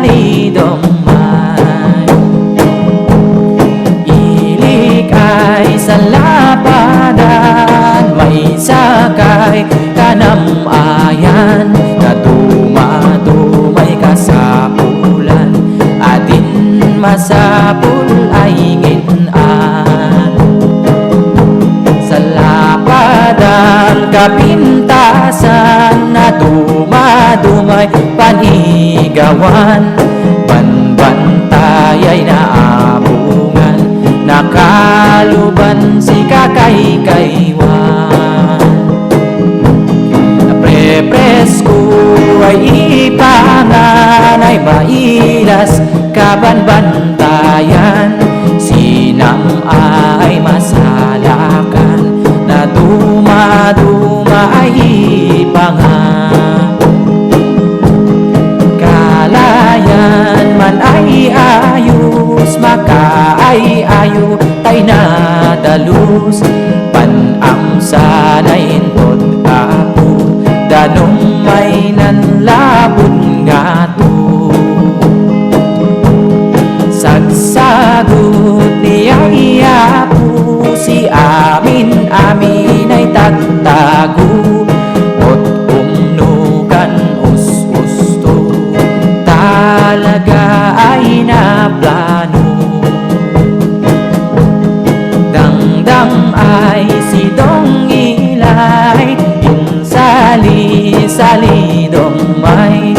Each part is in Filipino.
salidomay. Ilik ay sa lapadan, may sakay kanamayan, na dumadumay ka sa ulan, atin masapul ay nginan. Sa lapadan kapintasan, na dumadumay panigawan, banbantay ay naabungan, nakaluban si kakaykaywan. Naprepresko ay ipangan, ay mailas kabanbantayan, sinam ay masalakan, na dumaduma ay ipangan. Kalayan man ay ayos, maka ay ayo tay nadalus, panamsa na intot apo, danong may nanlabon nga to. Sagsagot niya iyapo, si amin ay tagtago, ot umnukan us-usto, talaga ay naplano. Dangdang ay si dong ilay, insali-salidomay.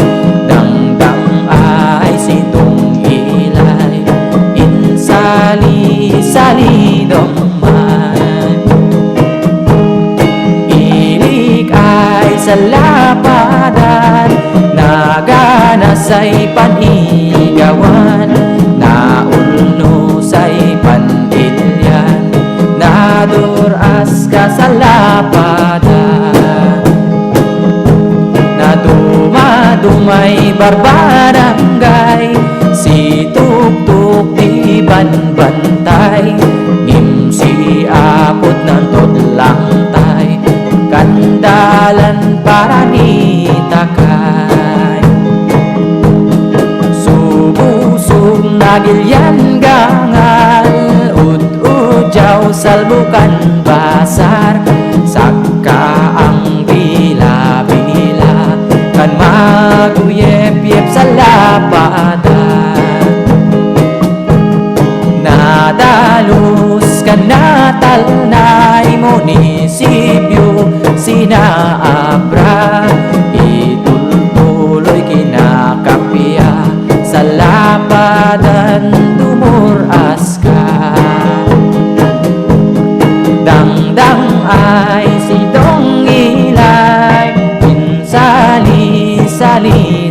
Dangdang ay si dong ilay, insali-salidomay. Ilik ay sa lapadan, naganasay panigawan, naulnosay pantilyan, naduras ka sa lapadan. Na dumadumay barbarangay, si tuktuk di banbantay, ngimsi apot ng totlangtay, kandalan para ni takay. Subusong nagilyan gangal, ut-udyaw salbukan basar, saka ang bila-bila, kan maguyep-yep sa lapadan. Nadalus ka na talnay, munisipyo sinaabra, itultuloy kinakapya, sa lapadan dumuras ka. Dangdang ay si dong ilay, insali-sali